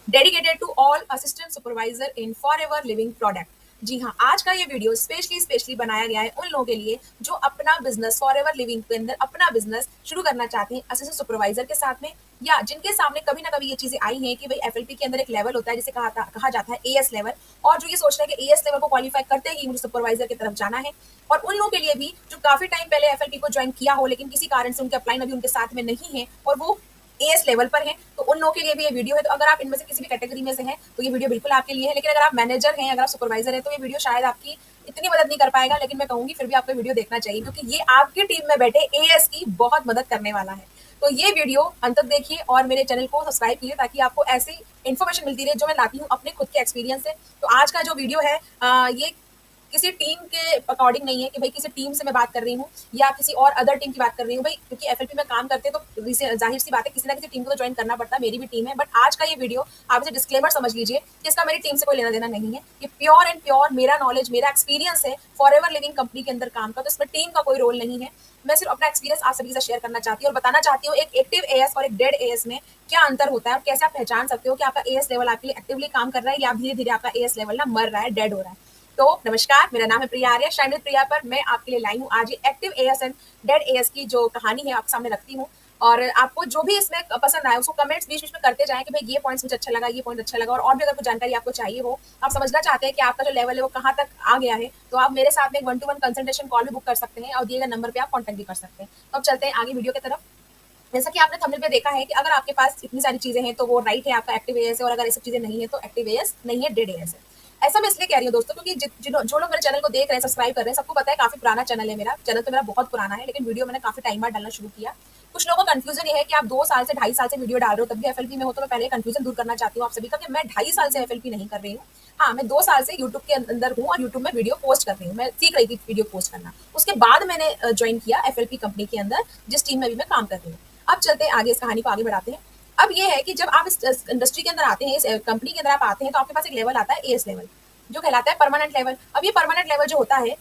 Dedicated to all assistant supervisor in forever living product. जी हाँ, आज का ये वीडियो स्पेशली बनाया गया है उन लोगों के लिए जो अपना बिजनेस फॉरएवर लिविंग के अंदर अपना बिजनेस शुरू करना चाहते हैं असिस्टेंट सुपरवाइजर के साथ में, या जिनके सामने कभी ना कभी ये चीजें आई हैं कि भाई एफएलपी के अंदर एक लेवल होता है जिसे कहा जाता है एएस लेवल, और जो ये सोच रहे हैं कि एएस लेवल को क्वालिफाई करते ही मुझे सुपरवाइजर की तरफ जाना है। और उन लोगों के लिए भी जो काफी टाइम पहले एफएलपी को ज्वाइन किया हो लेकिन किसी कारण से उनके अपलाइन अभी उनके साथ में नहीं है और वो एएस लेवल पर है, तो उन लोगों के लिए भी ये वीडियो है। तो अगर आप इनमें से किसी भी कैटेगरी में से हैं तो ये वीडियो बिल्कुल आपके लिए है, लेकिन अगर आप मैनेजर हैं, अगर आप सुपरवाइजर हैं, तो ये वीडियो शायद आपकी इतनी मदद नहीं कर पाएगा, लेकिन मैं कहूंगी फिर भी आपको वीडियो देखना चाहिए क्योंकि ये आपकी टीम में बैठे एएस की बहुत मदद करने वाला है। तो ये वीडियो अंत तक देखिए और मेरे चैनल को सब्सक्राइब कीजिए ताकि आपको ऐसी इन्फॉर्मेशन मिलती रहे जो मैं लाती हूँ अपने खुद के एक्सपीरियंस से। तो आज का जो वीडियो है ये किसी टीम के अकॉर्डिंग नहीं है कि भाई किसी टीम से मैं बात कर रही हूँ या किसी और अदर टीम की बात कर रही हूँ भाई, क्योंकि एफएलपी में काम करते हैं तो जाहिर सी बात है किसी ना किसी टीम को तो ज्वाइन करना पड़ता है, मेरी भी टीम है। बट आज का ये वीडियो आप इसे डिस्क्लेमर समझ लीजिए कि इसका मेरी टीम से कोई लेना देना नहीं है। ये प्योर एंड प्योर मेरा नॉलेज, मेरा एक्सपीरियंस है फॉरएवर लिविंग कंपनी के अंदर काम का, तो इसमें टीम का कोई रोल नहीं है। मैं सिर्फ अपना एक्सपीरियंस आप सभी से शेयर करना चाहती हूँ और बताना चाहती हूँ एक एक्टिव एएस और एक डेड एएस में क्या अंतर होता है और कैसे आप पहचान सकते हो कि आपका एएस लेवल आपके लिए एक्टिवली काम कर रहा है या धीरे धीरे आपका एएस लेवल ना मर रहा है, डेड हो रहा है। तो नमस्कार, मेरा नाम है प्रिया आर्या, शाइन विद प्रिया पर मैं आपके लिए लाई हूँ आज ये active as and dead as की जो कहानी है आपके सामने रखती हूँ। और आपको जो भी इसमें पसंद आए उसको कमेंट्स बीच बीच में करते जाएं कि भाई ये पॉइंट्स मुझे अच्छा लगा, ये पॉइंट अच्छा लगा। और भी अगर कुछ जानकारी आपको चाहिए हो, आप समझना चाहते हैं कि आपका जो लेवल है वो कहाँ तक आ गया है, तो आप मेरे साथ में एक 1-to-1 कंसल्टेशन कॉल भी बुक कर सकते हैं और दिए गए नंबर पे आप कॉन्टैक्ट भी कर सकते हैं। तो अब चलते हैं आगे वीडियो की तरफ। जैसा कि आपने थंबनेल पे देखा है कि अगर आपके पास इतनी सारी चीजें हैं तो वो राइट है, आपका एक्टिव एएस है, और अगर ये सब चीजें नहीं है तो एक्टिव एएस नहीं है, डेड एएस है। ऐसा मैं इसलिए कह रही हूँ दोस्तों क्योंकि जो लोग मेरे चैनल को देख रहे हैं, सब्सक्राइब कर रहे हैं, सबको पता है काफी पुराना चैनल है मेरा। चैनल तो मेरा बहुत पुराना है लेकिन वीडियो मैंने काफी टाइम बाद डालना शुरू किया। कुछ लोगों का कंफ्यूजन ये है कि आप 2 साल से 2.5 साल से वीडियो डाल रहे हो तब भी एफएलपी में हो, तो मैं पहले कंफ्यूजन दूर करना चाहती हूँ आप सभी का कि मैं 2.5 साल से एफएलपी नहीं कर रही हूँ। हाँ, मैं 2 साल से यूट्यूब के अंदर हूँ और यूट्यूब में वीडियो पोस्ट कर रही हूँ, मैं सीख रही थी वीडियो पोस्ट करना। उसके बाद मैंने ज्वाइन किया एफएलपी कंपनी के अंदर जिस टीम में भी मैं काम कर रही हूँ। अब चलते हैं आगे, इस कहानी को आगे बढ़ाते हैं। अब ये है कि जब आप इस इंडस्ट्री के अंदर आते हैं, इस कंपनी के अंदर आप आते हैं, तो आपके पास एक लेवल आता है एएस लेवल जो कहलाता है परमानेंट लेवल। अब ये परमानेंट लेवल जो होता है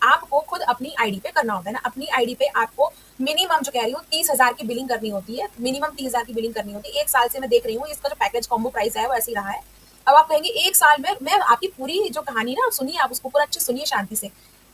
आपको खुद अपनी आईडी पे करना होता है ना। अपनी आईडी पे आपको मिनिमम जो कह रही हूँ 30,000 की बिलिंग करनी होती है, मिनिमम 30,000 की बिलिंग करनी होती है। 1 साल से मैं देख रही हूँ इसका जो पैकेज कॉम्बो प्राइस है वो ऐसे ही रहा है। अब आप कहेंगे 1 साल में मैं आपकी पूरी जो कहानी ना सुनिए, आप उसको पूरा अच्छे सुनिए शांति से।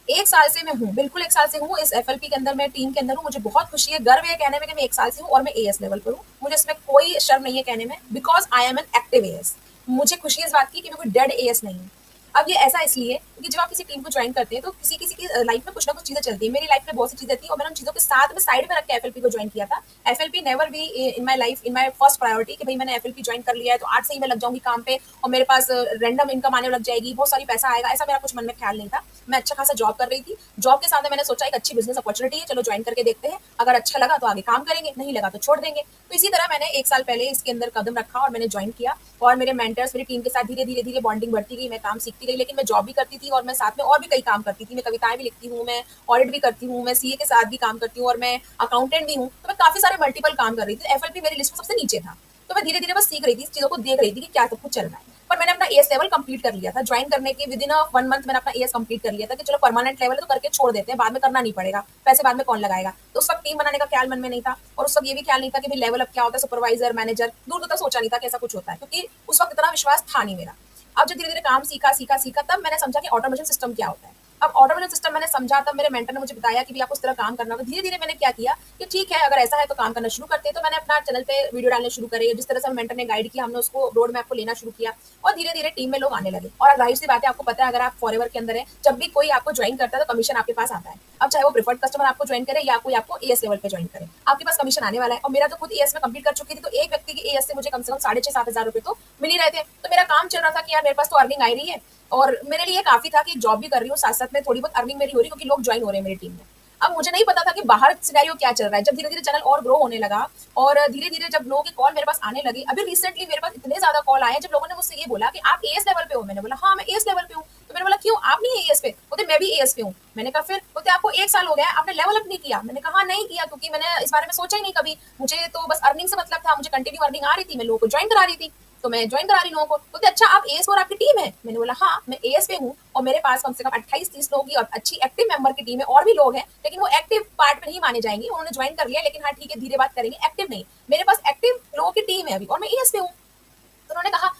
1 साल से मैं हूँ, बिल्कुल 1 साल से हूँ इस एफएलपी के अंदर, मैं टीम के अंदर हूँ। मुझे बहुत खुशी है, गर्व है कहने में कि मैं 1 साल से हूँ और मैं एएस लेवल पर हूँ। मुझे इसमें कोई शर्म नहीं है कहने में, because I am an active as. मुझे खुशी है इस बात की कि मैं कोई डेड एएस नहीं हूँ। अब ये ऐसा इसलिए क्योंकि जब आप किसी टीम को ज्वाइन करते हैं तो किसी किसी की लाइफ में कुछ ना कुछ चीजें चलती है। मेरी लाइफ में बहुत सी चीजें थी और मैंने उन चीजों के साथ में साइड में रख के एफएलपी को ज्वाइन किया था। FLP never be in my life, in my first priority कि भाई मैंने एफएलपी ज्वाइन कर लिया है तो आज से ही मैं लग जाऊंगी काम पे और मेरे पास रैंडम इनकम आने लग जाएगी, बहुत सारी पैसा आएगा, ऐसा मेरा कुछ मन में ख्याल नहीं था। मैं अच्छा खासा जॉब कर रही थी, जॉब के साथ मैंने सोचा एक अच्छी बिजनेस अपॉर्चुनिटी है, चलो ज्वाइन करके देखते हैं, अगर अच्छा लगा तो आगे काम करेंगे, नहीं लगा तो छोड़ देंगे। तो इसी तरह मैंने 1 साल पहले इसके अंदर कदम रखा और मैंने ज्वाइन किया। और मेरे मेंटर्स, मेरी टीम के साथ धीरे धीरे धीरे बॉन्डिंग बढ़ती गई, मैं काम सीखती गई, लेकिन मैं जॉब भी करती थी और मैं साथ में और भी कई काम करती थी। मैं कविताएं भी लिखती हूँ, मैं ऑडिट भी करती हूँ, मैं सीए के साथ भी काम करती हूँ और मैं अकाउंटेंट भी हूँ। तो मैं काफी सारे मल्टीपल काम कर रही थी। एफएलपी मेरी लिस्ट में सबसे नीचे था, तो मैं धीरे धीरे बस सीख रही थी, इस चीजों को देख रही थी कि क्या सब कुछ चल रहा है। पर मैंने अपना एएस लेवल कंप्लीट कर लिया था ज्वाइन करने के विदिन 1 मंथ। मैंने अपना एएस कंप्लीट कर लिया था कि चलो परमानेंट लेवल है तो करके छोड़ देते हैं, बाद में करना नहीं पड़ेगा, पैसे बाद में कौन लगाएगा। तो उस वक्त टीम बनाने का ख्याल मन में नहीं था और उस वक्त ये भी ख्याल नहीं था कि भाई लेवल अप क्या होता है, सुपरवाइजर, मैनेजर, दूर दूर तक सोचा नहीं था कि ऐसा कुछ होता है, क्योंकि उस वक्त इतना विश्वास था नहीं मेरा। अब जब धीरे धीरे काम सीखा सीखा सीखा तब मैंने समझा कि ऑटोमेशन सिस्टम क्या होता है। अब ऑटोमेशन सिस्टम मैंने समझा तब मेरे मेंटर ने मुझे बताया कि भी आप उस तरह काम करना होगा। धीरे धीरे मैंने क्या किया कि ठीक है अगर ऐसा है तो काम करना शुरू करते हैं। तो मैंने अपना चैनल पे वीडियो डालने शुरू करे, जिस तरह से मेंटर ने गाइड किया हमने उसको रोड मैप को लेना शुरू किया और धीरे धीरे टीम में लोग आने लगे। और जाहिर सी बात है, आपको पता है अगर आप फॉरएवर के अंदर है, जब भी कोई आपको ज्वाइन करता है तो कमीशन आपके पास आता है। अब चाहे वो प्रिफर्ड कस्टमर आपको ज्वाइन करे या कोई आपको एएस लेवल पे ज्वाइन करे, आपके पास कमीशन आने वाला है। और मेरा तो खुद एएस में कंप्लीट कर चुकी थी, तो एक व्यक्ति की एएस से मुझे कम से कम 6,500-7,000 रुपए तो मिल ही रहे थे। तो मेरा काम चल रहा था कि यार मेरे पास तो अर्निंग आ रही है और मेरे लिए काफी था कि जॉब भी कर रही हूँ, साथ साथ में थोड़ी बहुत अर्निंग मेरी हो रही है क्योंकि लोग ज्वाइन हो रहे हैं मेरी टीम में। अब मुझे नहीं पता था कि बाहर सिनेरियो क्या चल रहा है। जब धीरे धीरे चैनल और ग्रो होने लगा और धीरे धीरे जब लोगों के कॉल मेरे पास आने लगे, अभी रिसेंटली मेरे पास इतने ज्यादा कॉल आए जब लोगों ने मुझसे ये बोला कि आप एएस लेवल पे हो। मैंने बोला हाँ मैं एएस लेवल पे हूँ। तो मैंने बोला क्यों, आप नहीं एएस पे? बोलते मैं भी एएस पे हूँ। मैंने कहा फिर? बोलते आपको 1 साल हो गया, आपने लेवल अप नहीं किया। मैंने कहा नहीं किया क्योंकि मैंने इस बारे में सोचा ही नहीं कभी, मुझे तो बस अर्निंग से मतलब था, मुझे कंटिन्यू अर्निंग आ रही थी, मैं लोगों को ज्वाइन करा रही थी, तो मैं ज्वाइन करा रही लोगों को। बोलते अच्छा आप एएस और आपकी टीम है? मैंने बोला हाँ मैं एएस पे हूँ और मेरे पास कम से कम 28-30 लोगों की और अच्छी एक्टिव मेंबर की टीम है, और भी लोग हैं लेकिन वो एक्टिव पार्ट में नहीं माने जाएंगे, उन्होंने ज्वाइन कर लिया लेकिन हाँ ठीक है धीरे बात करेंगे, एक्टिव नहीं। मेरे पास एक्टिव लोगों की टीम है अभी और मैं एएस पे हूँ। तो उन्होंने कहा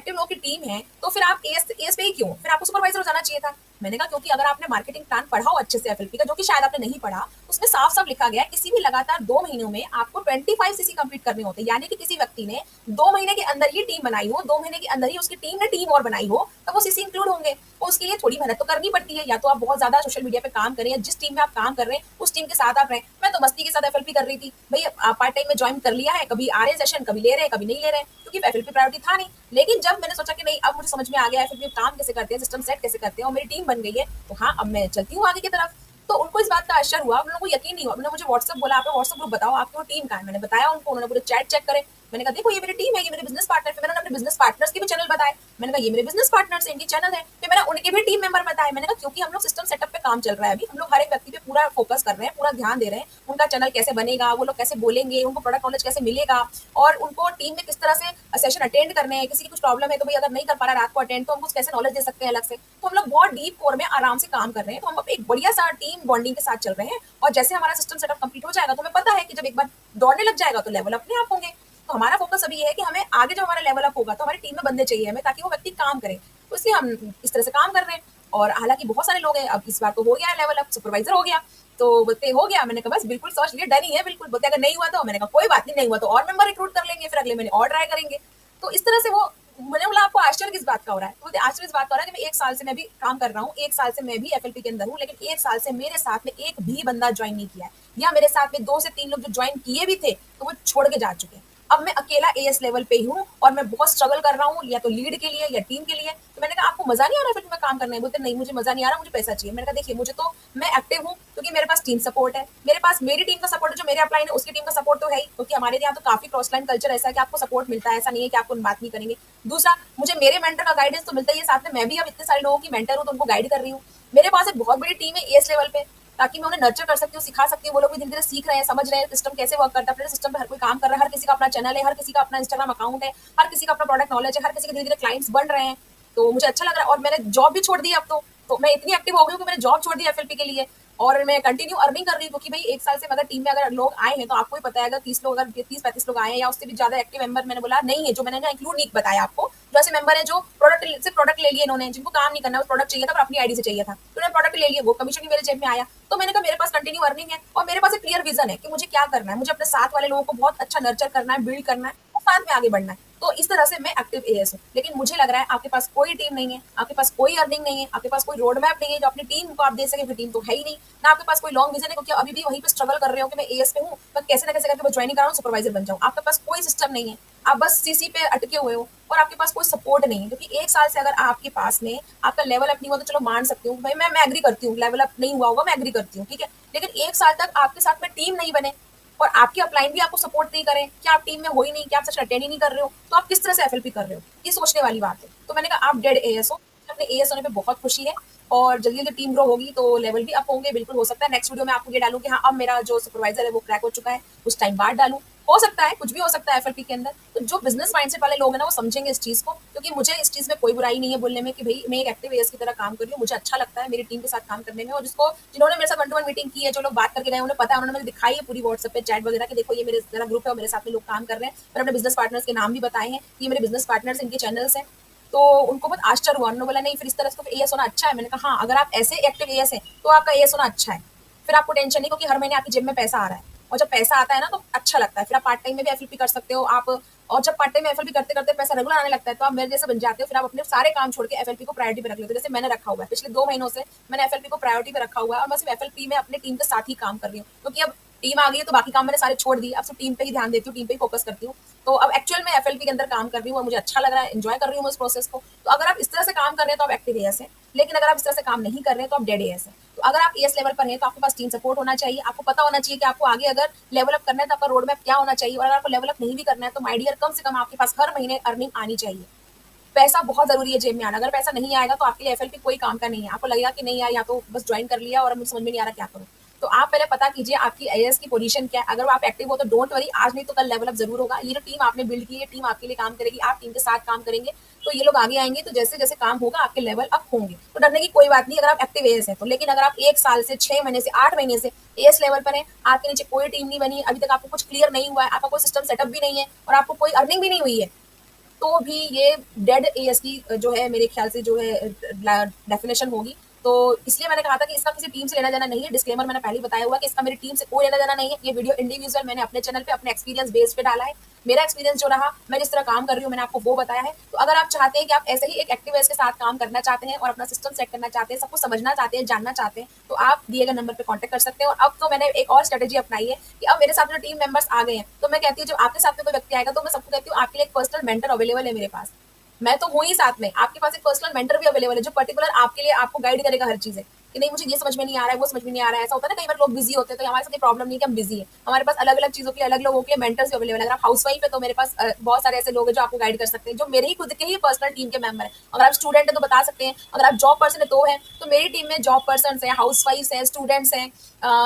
एक्टिव लोगों की टीम है तो फिर आप एएस पे ही क्यों, फिर आपको सुपरवाइजर हो जाना चाहिए था। मैंने कहा क्योंकि अगर आपने मार्केटिंग प्लान पढ़ा हो अच्छे से एफएलपी का, जो कि शायद आपने नहीं पढ़ा, उसमें साफ साफ लिखा गया है किसी भी लगातार 2 महीनों में आपको 25 सीसी कंप्लीट करने होते हैं। यानी कि किसी व्यक्ति ने 2 महीने के अंदर ही टीम बनाई हो, 2 महीने के अंदर ही उसकी टीम ने टीम और बनाई हो, तब वो सीसी इंक्लूड होंगे। तो उसके लिए थोड़ी मेहनत तो करनी पड़ती है, या तो आप बहुत ज्यादा सोशल मीडिया पे काम करें, या जिस टीम में आप काम कर रहे हैं उस टीम के साथ आप रहें। मैं तो मस्ती के साथ एफएलपी कर रही थी भाई, पार्ट टाइम में ज्वाइन कर लिया है, कभी आ रहे सेशन, कभी ले रहे हैं, कभी नहीं ले रहे हैं, क्योंकि एफएलपी प्रायोरिटी था नहीं। लेकिन जब मैंने सोचा कि नहीं, अब मुझे समझ में आ गया एफएलपी काम कैसे करते हैं, सिस्टम सेट कैसे करते हैं, और मेरी टीम बन गई है, तो हाँ अब मैं चलती हूँ आगे की तरफ। तो उनको इस बात का आश्चर्य हुआ, उन लोगों को यकीन नहीं हुआ। उन्होंने मुझे व्हाट्सएप बोला, आपका व्हाट्सएप ग्रुप बताओ, आपकी वो टीम का है। मैंने बताया उनको, उन्होंने पूरे चैट चेक करे। मैंने कहा देखो ये मेरी टीम है, ये मेरे बिजनेस पार्टनर। फिर मैंने अपने बिजनेस पार्टनर्स के भी चैनल बताए। मैंने कहा ये मेरे बिजनेस पार्टनर्स हैं, इनकी चैनल है। फिर मैंने उनके भी टीम मेंबर बताए। मैंने कहा क्योंकि हम लोग सिस्टम सेटअप पे काम चल रहा है, अभी हम लोग हर एक व्यक्ति पे पूरा फोकस कर रहे हैं, पूरा ध्यान दे रहे हैं, उनका चैनल कैसे बनेगा, वो लोग कैसे बोलेंगे, उनको प्रोडक्ट नॉलेज कैसे मिलेगा, और उनको टीम में किस तरह से सेशन अटेंड करने हैं। किसी की कुछ प्रॉब्लम है तो भाई अगर नहीं कर पा रहा रात को अटेंड, तो हम कुछ कैसे नॉलेज दे सकते हैं अलग से। तो हम लोग बहुत डीप कोर में आराम से काम कर रहे हैं। तो हम एक बढ़िया सा टीम बॉन्डिंग के साथ चल रहे हैं, और जैसे हमारा सिस्टम सेटअप कंप्लीट हो जाएगा तो हमें पता है कि जब एक बार दौड़ने लग जाएगा तो लेवल अपने आप होंगे। तो हमारा फोकस अभी ये है कि हमें आगे जब हमारा लेवल अप होगा तो हमारी टीम में बंदे चाहिए हमें, ताकि वो व्यक्ति काम करे। तो इसलिए हम इस तरह से काम कर रहे हैं। और हालांकि बहुत सारे लोग हैं, अब इस बार तो हो गया है लेवल अप, सुपरवाइजर हो गया। तो बोलते हो गया, मैंने कहा बस बिल्कुल सोच लिया, डन ही है बिल्कुल। बोलते अगर नहीं हुआ तो, मैंने कहा कोई बात नहीं, नहीं हुआ तो और मेंबर रिक्रूट कर लेंगे, फिर अगले महीने और ट्राई करेंगे। तो इस तरह से वो, मैंने बोला आपको आश्चर्य किस बात का हो रहा है? तो बोलते आश्चर्य इस बात का हो रहा है कि मैं 1 साल से मैं भी काम कर रहा हूँ, 1 साल से मैं भी एफएलपी के अंदर हूँ, लेकिन 1 साल से मेरे साथ में एक भी बंदा ज्वाइन नहीं किया है, या मेरे साथ में 2 से 3 लोग जो ज्वाइन किए भी थे तो वो छोड़ के जा चुके हैं। अब मैं अकेला एएस लेवल पे ही हूँ, और मैं बहुत स्ट्रगल कर रहा हूँ, या तो लीड के लिए या टीम के लिए। तो मैंने कहा आपको मजा नहीं आ रहा फिर में काम करने? बोलते नहीं मुझे मजा नहीं आ रहा, मुझे पैसा चाहिए। मैंने कहा देखिए मुझे तो, मैं एक्टिव हूँ क्योंकि मेरे पास टीम सपोर्ट है, मेरे पास मेरी टीम का सपोर्ट है, जो मेरे अपलाइन है उसकी टीम का सपोर्ट तो है ही, क्योंकि हमारे यहाँ तो काफी क्रॉस लाइन कल्चर ऐसा है कि आपको सपोर्ट मिलता है, ऐसा नहीं है कि आपको बात नहीं करेंगे। दूसरा, मुझे मेरे मेंटर का गाइडेंस तो मिलता ही है, साथ में मैं भी अब इतने सारे लोगों की मेंटर हूँ तो उनको गाइड कर रही हूँ। मेरे पास एक बहुत बड़ी टीम है एएस लेवल पे, ताकि मैं उन्हें नर्चर कर सकती हूँ, सिखा सकती हूँ। वो लोग भी धीरे धीरे सीख रहे हैं, समझ रहे हैं सिस्टम कैसे वर्क करता है। अपने सिस्टम पे हर कोई काम कर रहा है, हर किसी का अपना चैनल है, हर किसी का अपना इंस्टाग्राम अकाउंट है, हर किसी का अपना प्रोडक्ट नॉलेज है, हर किसी के धीरे धीरे क्लाइंट्स बन रहे हैं। तो मुझे अच्छा लग रहा है, और मैंने जॉब भी छोड़ दी अब तो मैं इतनी एक्टिव हो गई हूँ कि मैंने जॉब छोड़ दी एफएलपी के लिए, और मैं कंटिन्यू अर्निंग कर रही हूँ। क्योंकि भाई 1 साल से अगर टीम में अगर लोग आए हैं तो आपको ही पता है, अगर 30 लोग, अगर 30-35 लोग आए हैं या उससे भी ज्यादा एक्टिव मेंबर मैंने बोला नहीं है, जो मैंने इंक्लूड नहीं बताया आपको, जो ऐसे मेंबर है जो प्रोडक्ट ले लिए इन्होंने, जिनको काम नहीं करना, प्रोडक्ट चाहिए था पर अपनी आईडी से चाहिए था, तो उन्होंने प्रोडक्ट ले लिया, वो कमीशन भी मेरे जेब में आया। तो मैंने कहा मेरे पास कंटिन्यू अर्निंग है, और मेरे पास एक क्लियर विजन है कि मुझे क्या करना है। मुझे अपने साथ वाले लोगों को बहुत अच्छा नर्चर करना है, बिल्ड करना है, और साथ में आगे बढ़ना है। तो इस तरह से मैं एक्टिव एएस हूँ। लेकिन मुझे लग रहा है आपके पास कोई टीम नहीं है, आपके पास कोई अर्निंग नहीं है, आपके पास कोई रोड मैप नहीं है जो अपनी टीम को आप दे सके, टीम तो है ही नहीं ना। आपके पास कोई लॉन्ग विजन है, क्योंकि अभी भी वहीं पे स्ट्रगल कर रहे हो कि मैं एएस पे हूँ, तो कैसे ना कैसे करके मैं ज्वाइनिंग कराऊँ, सुपरवाइजर बन जाऊँ। आपके पास कोई सिस्टम नहीं है, आप बस सीसी पे अटके हुए हो, और आपके पास कोई सपोर्ट नहीं है। क्योंकि 1 साल से अगर आपके पास में आपका लेवल अप नहीं हुआ तो चलो मान सकती हूँ भाई, मैं एग्री करती हूँ, लेवल अप नहीं हुआ होगा, मैं एग्री करती हूँ, ठीक है। लेकिन 1 साल तक आपके साथ में टीम नहीं बने, और आपके अपलाइन भी आपको सपोर्ट नहीं करें, क्या आप टीम में हो ही नहीं, क्या आप सेशन अटेंड ही नहीं कर रहे हो, तो आप किस तरह से एफएलपी कर रहे हो? ये सोचने वाली बात है। तो मैंने कहा आप डेड एएस हो। अपने एएस होने पे बहुत खुशी है, और जल्दी जल्दी टीम ग्रो होगी तो लेवल भी अप होंगे। बिल्कुल हो सकता है नेक्स्ट वीडियो में आपको ये डालूं कि हाँ अब मेरा जो सुपरवाइजर है वो क्रैक हो चुका है, उस टाइम बाद डालूं। हो सकता है, कुछ भी हो सकता है एफएलपी के अंदर। तो जो बिजनेस माइंडसेट वाले लोग हैं ना, वो समझेंगे इस चीज को, क्योंकि मुझे इस चीज में कोई बुराई नहीं है बोलने में कि भाई मैं एक एक्टिव एएस की तरह काम कर रही हूँ। मुझे अच्छा लगता है मेरी टीम के साथ काम करने में, और जिन्होंने मेरे साथ 1-to-1 मीटिंग की है, जो लोग बात करके गए, उन्हें पता है, उन्होंने मुझे दिखाई है पूरी व्हाट्सएप पे चैट वगैरह कि देखो ये मेरा ग्रुप है और मेरे साथ में लोग काम कर रहे हैं। मैंने अपने बिजनेस पार्टनर्स के नाम भी बताए हैं, ये मेरे बिजनेस पार्टनर्स, इनके चैनल्स हैं। तो उनको बहुत आश्चर्य हुआ, उन्होंने बोला नहीं फिर इस तरह से एएस होना अच्छा है। मैंने कहा हाँ, अगर आप ऐसे एक्टिव एएस हैं तो आपका एएस होना अच्छा है, फिर आपको टेंशन नहीं, क्योंकि हर महीने आपकी जेब में पैसा आ रहा है, और जब पैसा आता है ना तो अच्छा लगता है। फिर आप पार्ट टाइम में भी एफएलपी कर सकते हो आप, और जब पार्ट टाइम में एफएलपी करते करते पैसा रेगुलर आने लगता है तो आप मेरे जैसे बन जाते हो। फिर आप अपने सारे काम छोड़ के एफएलपी को प्रायोरिटी पे रख लेते हो, जैसे मैंने रखा हुआ है। पिछले 2 महीनों से मैंने एफएलपी को प्रायोरिटी पे रखा हुआ है, और मैं सिर्फ एफएलपी में अपने टीम के साथ ही काम कर रही हूँ, क्योंकि अब टीम आ गई है तो बाकी काम मैंने सारे छोड़ दिए। अब सिर्फ टीम पे ही ध्यान देती हूँ, टीम पे ही फोकस करती हूँ। तो अब एक्चुअल में एफएलपी के अंदर काम कर रही हूँ और मुझे अच्छा लग रहा है, एंजॉय कर रही हूँ उस प्रोसेस को। तो अगर आप इस तरह से काम कर रहे हैं तो आप एक्टिव एएस हैं, लेकिन अगर आप इस तरह से काम नहीं कर रहे हैं तो आप डेड एएस हैं। तो अगर आप एएस लेवल पर हैं तो आपके पास टीम सपोर्ट होना चाहिए, आपको पता होना चाहिए कि आपको आगे अगर लेवल अप करना है तो आपका रोड मैप क्या होना चाहिए, और अगर आपको लेवल अप नहीं भी करना है तो माय डियर कम से कम आपके पास हर महीने अर्निंग आनी चाहिए। पैसा बहुत जरूरी है जेब में आना। अगर पैसा नहीं आएगा तो आपके लिए एफएलपी कोई काम का नहीं है। आपको लगेगा कि नहीं यार, या तो बस ज्वाइन कर लिया और मुझे समझ में नहीं आ रहा क्या करूं। तो आप पहले पता कीजिए आपकी एएस की पोजीशन क्या है। अगर आप एक्टिव हो तो डोंट वरी, आज नहीं तो कल लेवल अप जरूर होगा। ये जो टीम आपने बिल्ड की है, टीम आपके लिए काम करेगी, आप टीम के साथ काम करेंगे तो ये लोग आगे आएंगे। तो जैसे जैसे काम होगा आपके लेवल अप होंगे, तो डरने की कोई बात नहीं अगर आप एक्टिव एएस है तो। लेकिन अगर आप 1 साल से 6 महीने से 8 महीने से एएस लेवल पर है, आपके नीचे कोई टीम नहीं बनी, अभी तक आपको कुछ क्लियर नहीं हुआ है, आपका कोई सिस्टम सेटअप भी नहीं है, और आपको कोई अर्निंग भी नहीं हुई है, तो भी ये डेड एएस की जो है मेरे ख्याल से जो है डेफिनेशन होगी। तो इसलिए मैंने कहा था कि इसका किसी टीम से लेना देना नहीं है। डिस्क्लेमर मैंने पहले ही बताया हुआ कि इसका मेरी टीम से कोई लेना देना नहीं है। ये वीडियो इंडिविजुअल मैंने अपने चैनल पे अपने एक्सपीरियंस बेस पे डाला है। मेरा एक्सपीरियंस जो रहा, मैं जिस तरह काम कर रही हूँ, मैंने आपको वो बताया है। तो अगर आप चाहते हैं कि आप ऐसे ही एक एक्टिव एएस के साथ काम करना चाहते हैं और अपना सिस्टम सेट करना चाहते हैं, सब कुछ समझना चाहते हैं, जानना चाहते हैं, तो आप दिए गए नंबर पे कांटेक्ट कर सकते हैं। और अब तो मैंने एक और स्ट्रेटेजी अपनाई है कि अब मेरे साथ जो टीम मेंबर्स आ गए हैं, तो मैं कहती हूँ जब आपके साथ में कोई व्यक्ति आएगा तो मैं सबको कहती हूँ आपके लिए एक पर्सनल मेंटर अवेलेबल है मेरे पास। मैं तो हूँ ही साथ में, आपके पास एक पर्सनल मेंटर भी अवेलेबल है जो पर्टिकुलर आपके लिए आपको गाइड करेगा हर चीज़ है कि नहीं मुझे ये समझ में नहीं आ रहा है, वो समझ में नहीं आ रहा है। ऐसा होता है ना, कई बार लोग बिजी होते हैं, तो हमारे साथ ये प्रॉब्लम नहीं है कि हम बिजी हैं। हमारे पास अलग अलग चीज़ों के लिए अलग लोगों के लिए मेंटर्स भी अवेलेबल है। अगर आप हाउस वाइफ है तो मेरे पास बहुत सारे ऐसे लोग हैं जो आपको गाइड कर सकते हैं, जो मेरे ही खुद के ही पर्सनल टीम के मेंबर है। अगर आप स्टूडेंट है तो बता सकते हैं, अगर आप जॉब पर्सन है तो मेरी टीम में जॉब पर्सन है, हाउस वाइफ है, स्टूडेंट्स हैं,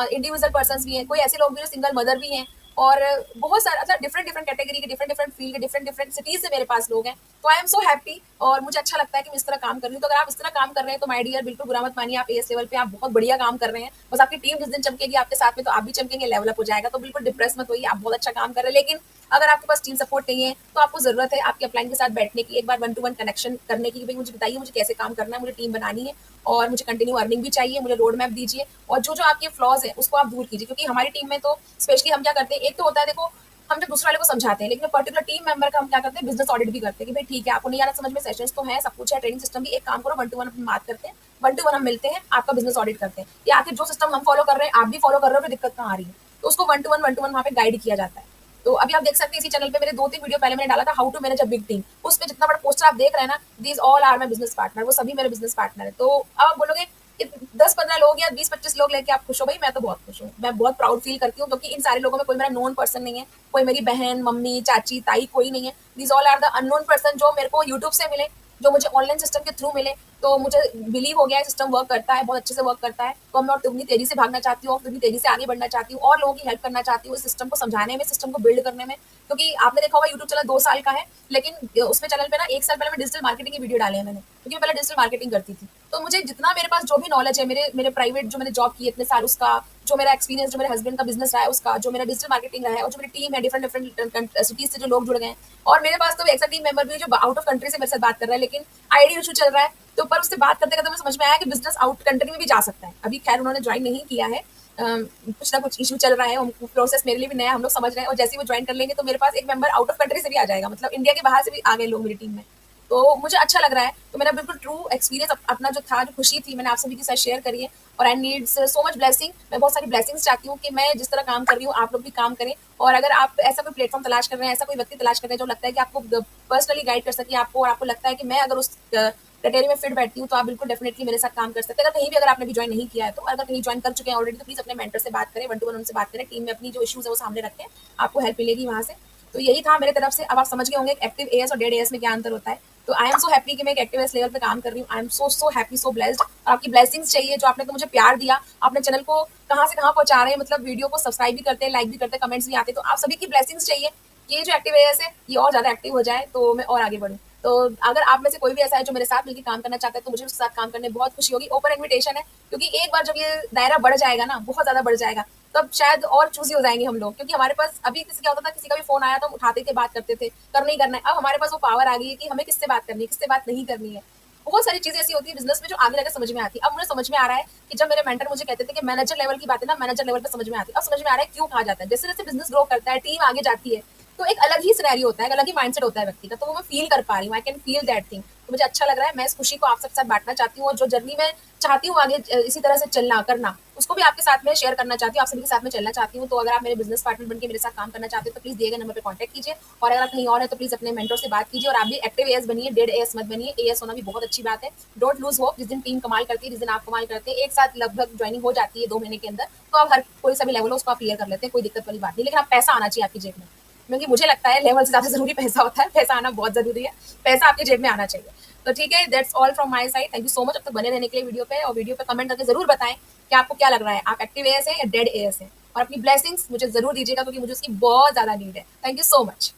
इंडिविजुअल पर्सन भी हैं, कोई ऐसे लोग भी जो सिंगल मदर भी हैं, और बहुत सारे मतलब डिफरेंट डिफरेंट कैटेगरी के, डिफरेंट डिफरेंट फील्ड के, डिफरेंट डिफरेंट सिटीज से मेरे पास लोग हैं। तो आई एम सो हैप्पी और मुझे अच्छा लगता है कि मैं इस तरह काम कर रही हूँ। तो अगर आप इस तरह काम कर रहे हैं तो माय डियर बिल्कुल बुरा मत मानिए, आप एएस लेवल पे आप बहुत बढ़िया काम कर रहे हैं। बस आपकी टीम जिस दिन चमकेगी आपके साथ में तो आप भी चमकेंगे, लेवल अप हो जाएगा। तो बिल्कुल डिप्रेस मत होइए, आप बहुत अच्छा काम कर रहे हैं। लेकिन अगर आपके पास टीम सपोर्ट नहीं है तो आपको जरूरत है आपके अपलाइन के साथ बैठने की, एक बार 1-to-1 कनेक्शन करने की, भाई मुझे बताइए मुझे कैसे काम करना है, मुझे टीम बनानी है और मुझे कंटिन्यू अर्निंग भी चाहिए, मुझे रोड मैप दीजिए और जो जो आपके फ्लॉज है उसको आप दूर कीजिए। क्योंकि हमारी टीम में तो स्पेशली हम क्या करते हैं, एक तो होता है देखो हम जब दूसरे वाले को समझाते हैं, लेकिन पर्टिकुलर टीम मेंबर का हम क्या करते हैं, बिजनेस ऑडिट भी करते हैं कि भाई ठीक है आपको नहीं आ रहा समझ में, सेशंस तो है, सब कुछ है, ट्रेनिंग सिस्टम भी, एक काम करो 1-to-1 अपन बात करते हैं, 1-to-1 हम मिलते हैं, आपका बिजनेस ऑडिट करते हैं या आखिर जो सिस्टम हम फॉलो कर रहे हैं आप भी फॉलो कर रहे हो, फिर दिक्कत कहाँ आ रही है। तो उसको 1-to-1 वहाँ पे गाइड किया जाता है। तो अभी आप देख सकते हैं इसी चैनल पे मेरे 2-3 वीडियो पहले मैंने डाला था, how to manage a big team. उस पे जितना बड़ा पोस्टर आप देख रहे हैं ना, these all are my business partner, वो सभी मेरे बिजनेस पार्टनर है। तो अब आप बोलोगे कि 10-15 लोग या 20-25 लोग लेके आप खुश हो, भाई मैं तो बहुत खुश हूँ, मैं बहुत प्राउड फील करती हूँ क्योंकि इन सारे लोगों में कोई मेरा नोन पर्सन नहीं है, कोई मेरी बहन, मम्मी, चाची, ताई कोई नहीं है। These all are the unknown person जो मेरे को यूट्यूब से मिले, जो मुझे ऑनलाइन सिस्टम के थ्रू मिले। तो मुझे बिलीव हो गया है सिस्टम वर्क करता है, बहुत अच्छे से वर्क करता है। तो मैं उतनी तेजी से भागना चाहती हूँ, उतनी तेजी से आगे बढ़ना चाहती हूँ और लोगों की हेल्प करना चाहती हूँ, इस सिस्टम को समझाने में, सिस्टम को बिल्ड करने में। क्योंकि आपने देखा होगा यूट्यूब चैनल 2 साल का है, लेकिन उसमें चैनल पे ना 1 साल पहले मैं डिजिटल मार्केटिंग की वीडियो डाले हैं मैंने, क्योंकि मैं पहले डिजिटल मार्केटिंग करती थी। तो मुझे जितना मेरे पास जो भी नॉलेज है, मेरे मेरे प्राइवेट जो मैंने जॉब की इतने साल उसका, जो मेरा एक्सपीरियंस, जो मेरे हस्बैंड का बिजनेस रहा है उसका, जो मेरा डिजिटल मार्केटिंग रहा है और जो मेरी टीम है, डिफरेंट डिफरेंट सिटीज से जो लोग जुड़ गए हैं। और मेरे पास तो एक टीम मेंबर भी है जो आउट ऑफ कंट्री से मेरे साथ बात कर रहा है, लेकिन आईडी इशू चल रहा है। तो पर उससे बात करते करते मुझे समझ में आया कि बिजनेस आउट कंट्री में भी जा सकता है। अभी खैर उन्होंने ज्वाइन नहीं किया है, कुछ ना कुछ इशू चल रहा है, प्रोसेस मेरे लिए भी नया, हम लोग समझ रहे हैं। और जैसे ही वो ज्वाइन कर लेंगे तो मेरे पास एक मेंबर आउट ऑफ कंट्री से भी आ जाएगा, मतलब इंडिया के बाहर से भी आ गए लोग मेरी टीम में। तो मुझे अच्छा लग रहा है। तो मेरा बिल्कुल ट्रू एक्सपीरियंस अपना जो था, जो खुशी थी, मैंने आप सभी के साथ शेयर करी है। और I need so much blessing, मैं बहुत सारी ब्लेसिंग्स चाहती हूँ कि मैं जिस तरह काम कर रही हूँ आप लोग भी काम करें। और अगर आप ऐसा कोई प्लेटफॉर्म तलाश कर रहे हैं, ऐसा कोई व्यक्ति तलाश कर रहे हैं जो लगता है कि आपको पर्सनली गाइड कर सके आपको, और आपको लगता है कि मैं अगर उस क्राइटेरिया में फिट बैठती हूँ, तो आप बिल्कुल डेफिनेटली मेरे साथ काम कर सकते हैं। अगर कहीं भी अगर आपने भी ज्वाइन नहीं किया है, तो अगर कहीं ज्वाइन कर चुके हैं ऑलरेडी, तो प्लीज अपने मेंटर से बात करें, 1-to-1 उनसे बात करें, टीम में अपनी जो इश्यूज है वो सामने रखें, आपको हेल्प मिलेगी वहाँ से। तो यही था मेरे तरफ से। अब आप समझ गए होंगे एक्टिव एएस और डेड एएस में क्या अंतर होता है। तो आई एम सो हैप्पी कि मैं एक एक्टिव एएस लेवल पे काम कर रही हूँ। I am so happy, so blessed. और आपकी ब्लेसिंग्स चाहिए, जो आपने तो मुझे प्यार दिया, आपने चैनल को कहाँ से कहाँ पहुंचा रहे हैं, मतलब वीडियो को सब्सक्राइब भी करते हैं, लाइक भी करते हैं, कमेंट्स भी आते हैं। तो आप सभी की ब्लेसिंग्स चाहिए कि ये जो एक्टिव एएस है ये और ज्यादा एक्टिव हो जाए, तो मैं और आगे बढ़ूँ। तो अगर आप में से कोई भी ऐसा है जो मेरे साथ मिलकर काम करना चाहता है, तो मुझे उसके साथ काम करने में बहुत खुशी होगी। ओपन इन्विटेशन है, क्योंकि एक बार जब ये दायरा बढ़ जाएगा ना, बहुत ज्यादा बढ़ जाएगा, तब शायद और चूजी हो जाएंगे हम लोग। क्योंकि हमारे पास अभी किसी क्या होता था, किसी का भी फोन आया तो हम उठाते थे, बात करते थे, करना ही करना है। अब हमारे पास वो पावर आ गई है कि हमें किससे बात करनी है, किससे बात नहीं करनी है। बहुत सारी चीजें ऐसी होती है बिजनेस में जो आगे जाकर समझ में आती है। अब मुझे समझ में आ रहा है कि जब मेरे मेंटर मुझे कहते थे कि मैनेजर लेवल की बातें ना मैनेजर लेवल पे समझ में आती है, अब समझ में आ रहा है क्यों कहा जाता है। जैसे जैसे बिजनेस ग्रो करता है, टीम आगे जाती है, तो एक अलग ही सिनेरियो होता है, एक अलग ही माइंडसेट होता है व्यक्ति का। तो वो मैं फील कर पा रही हूँ, I can feel that thing. तो मुझे अच्छा लग रहा है, मैं इस खुशी को आप सबके साथ बांटना चाहती हूँ, और जो जर्नी में चाहती हूँ आगे इसी तरह से चलना करना, उसको भी आपके साथ में शेयर करना चाहती हूँ, आप सभी के साथ में चलना चाहती हूँ। तो अगर आप मेरे बिजनेस पार्टनर बनकर मेरे साथ काम करना चाहते हो तो प्लीज दिए गए नंबर पर कॉन्टैक्ट कीजिए। और अगर आप कहीं और है तो प्लीज अपने मेंटर से बात कीजिए, और आप भी एक्टिव एएस बनिए, डेड एएस मत बनिए। एएस होना भी बहुत अच्छी बात है। डोंट लूज होप, जिस दिन टीम कमाल करती है, जिस दिन आप कमाल करते हैं, एक साथ लगभग ज्वाइनिंग हो जाती है 2 महीने के अंदर, तो आप हर कोई सा भी लेवल हो उसको आप क्लियर कर लेते हैं, कोई दिक्कत वाली बात नहीं। लेकिन आप पैसा आना चाहिए आपकी जेब में, क्योंकि मुझे लगता है लेवल से ज्यादा जरूरी पैसा होता है, पैसा आना बहुत जरूरी है, पैसा आपकी जेब में आना चाहिए। तो ठीक है, that's all from my side. Thank you so much अब तक बने रहने के लिए वीडियो पे, और वीडियो पे कमेंट करके जरूर बताएं कि आपको क्या लग रहा है, आप एक्टिव एएस है या डेड एएस है। और अपनी ब्लेसिंग्स मुझे जरूर दीजिएगा, क्योंकि मुझे उसकी बहुत ज्यादा नीड है। Thank you so much.